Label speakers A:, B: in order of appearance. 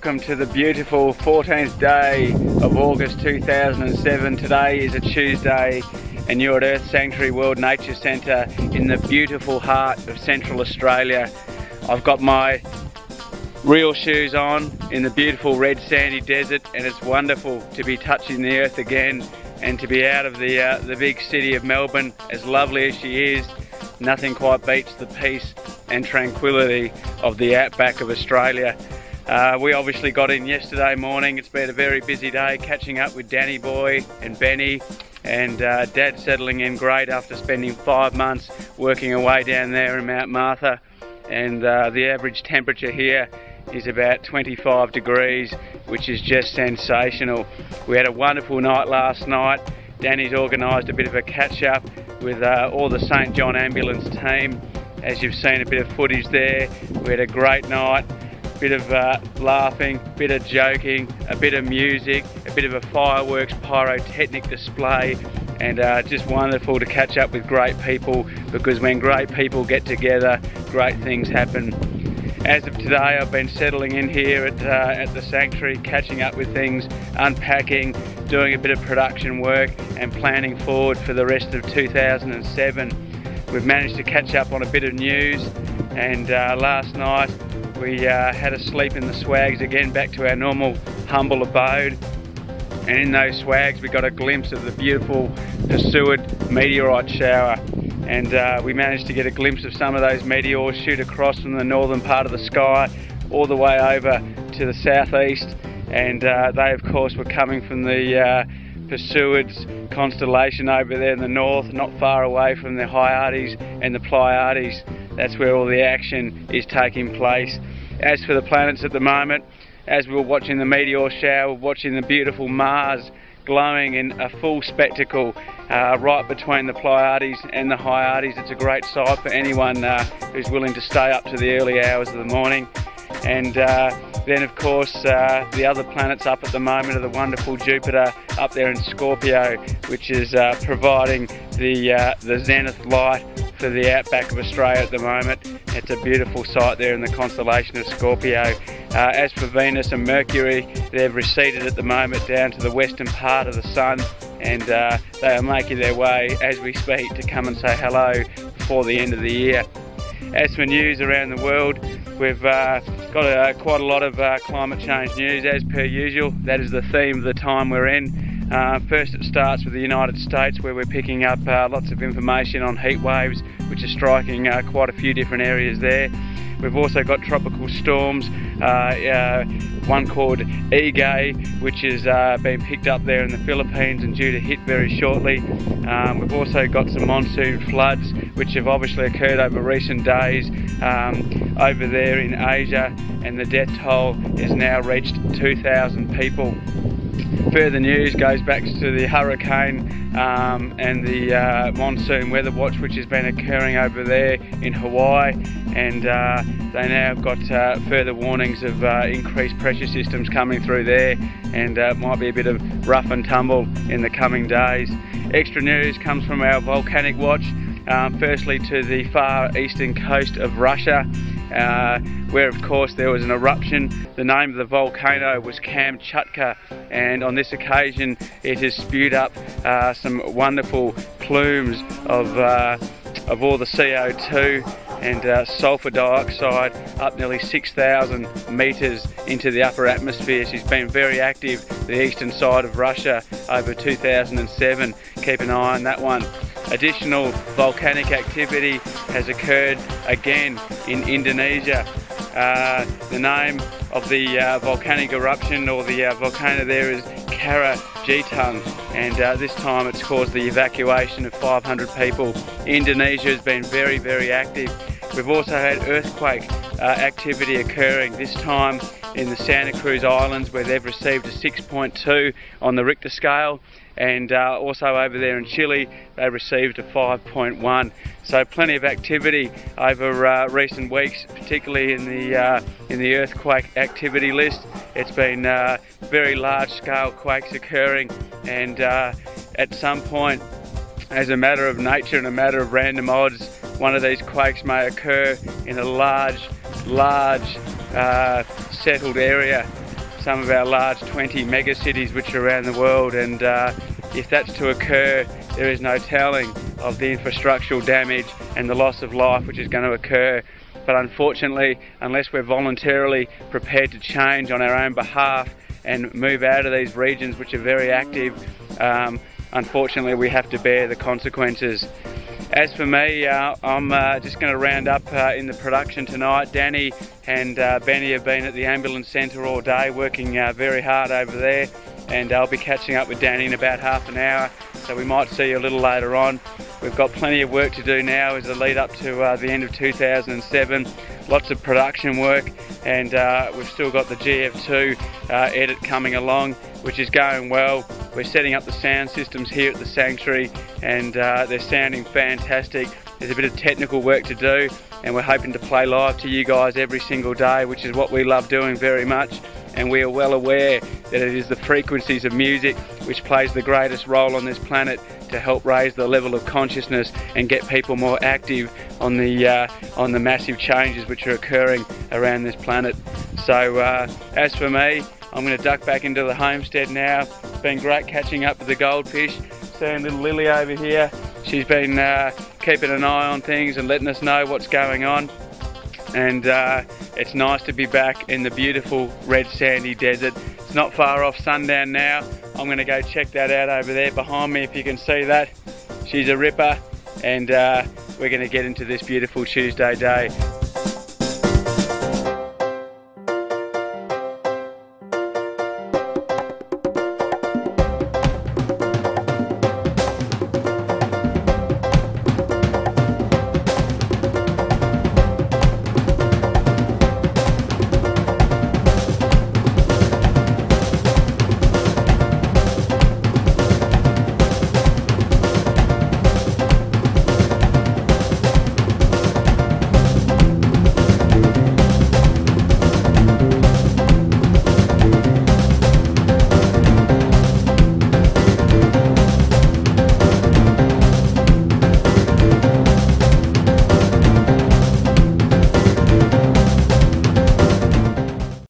A: welcome to the beautiful 14th day of August 2007. Today is a Tuesday and you're at Earth Sanctuary World Nature Centre in the beautiful heart of Central Australia. I've got my real shoes on in the beautiful red sandy desert, and it's wonderful to be touching the earth again and to be out of the big city of Melbourne. As lovely as she is, nothing quite beats the peace and tranquility of the outback of Australia. We obviously got in yesterday morning. It's been a very busy day catching up with Danny boy and Benny, and Dad settling in great after spending 5 months working away down there in Mount Martha, and the average temperature here is about 25 degrees, which is just sensational. We had a wonderful night last night. Danny's organised a bit of a catch-up with all the St John Ambulance team. As you've seen a bit of footage there, we had a great night, a bit of laughing, a bit of joking, a bit of music, a bit of a fireworks pyrotechnic display, and just wonderful to catch up with great people, because when great people get together, great things happen. As of today, I've been settling in here at the sanctuary, catching up with things, unpacking, doing a bit of production work and planning forward for the rest of 2007. We've managed to catch up on a bit of news, and last night we had a sleep in the swags again, back to our normal humble abode, and in those swags we got a glimpse of the beautiful Perseid meteorite shower, and we managed to get a glimpse of some of those meteors shoot across from the northern part of the sky all the way over to the southeast, and they of course were coming from the Perseid's constellation over there in the north, not far away from the Hyades and the Pleiades. That's where all the action is taking place. As for the planets at the moment, as we were watching the meteor shower, watching the beautiful Mars glowing in a full spectacle right between the Pleiades and the Hyades. It's a great sight for anyone who's willing to stay up to the early hours of the morning. And then of course the other planets up at the moment are the wonderful Jupiter up there in Scorpio, which is providing the zenith light for the outback of Australia at the moment. It's a beautiful sight there in the constellation of Scorpio. As for Venus and Mercury, they've receded at the moment down to the western part of the sun, and they are making their way as we speak to come and say hello before the end of the year. As for news around the world, we've got quite a lot of climate change news as per usual. That is the theme of the time we're in. First it starts with the United States, where we're picking up lots of information on heat waves which are striking quite a few different areas there. We've also got tropical storms, one called Ige, which is being picked up there in the Philippines and due to hit very shortly. We've also got some monsoon floods which have obviously occurred over recent days over there in Asia, and the death toll has now reached 2,000 people. Further news goes back to the hurricane and the monsoon weather watch which has been occurring over there in Hawaii, and they now have got further warnings of increased pressure systems coming through there, and it might be a bit of rough and tumble in the coming days. Extra news comes from our volcanic watch, firstly to the far eastern coast of Russia, where of course there was an eruption. The name of the volcano was Kamchatka, and on this occasion it has spewed up some wonderful plumes of all the CO2 and sulfur dioxide up nearly 6,000 metres into the upper atmosphere. She's been very active the eastern side of Russia over 2007. Keep an eye on that one. Additional volcanic activity has occurred again in Indonesia. The name of the volcanic eruption, or the volcano there, is Karajitung, and this time it's caused the evacuation of 500 people. Indonesia has been very, very active. We've also had earthquake activity occurring, this time in the Santa Cruz Islands, where they've received a 6.2 on the Richter scale, and also over there in Chile they received a 5.1. So plenty of activity over recent weeks, particularly in the earthquake activity list. It's been very large scale quakes occurring, and at some point, as a matter of nature and a matter of random odds, one of these quakes may occur in a large settled area some of our large 20 mega cities which are around the world, and if that's to occur, there is no telling of the infrastructural damage and the loss of life which is going to occur. But unfortunately, unless we're voluntarily prepared to change on our own behalf and move out of these regions which are very active, unfortunately we have to bear the consequences. As for me, I'm just going to round up in the production tonight. Danny and Benny have been at the ambulance centre all day working very hard over there, and I'll be catching up with Danny in about half an hour, so we might see you a little later on. We've got plenty of work to do now as a lead up to the end of 2007. Lots of production work, and we've still got the GF2 edit coming along, which is going well. We're setting up the sound systems here at the Sanctuary, and they're sounding fantastic. There's a bit of technical work to do, and we're hoping to play live to you guys every single day, which is what we love doing very much. And we are well aware that it is the frequencies of music which plays the greatest role on this planet to help raise the level of consciousness and get people more active on the massive changes which are occurring around this planet. So as for me, I'm going to duck back into the homestead now. It's been great catching up with the goldfish. Seeing little Lily over here, she's been keeping an eye on things and letting us know what's going on. And it's nice to be back in the beautiful red sandy desert. It's not far off sundown now. I'm going to go check that out over there behind me, if you can see that. She's a ripper, and we're going to get into this beautiful Tuesday day.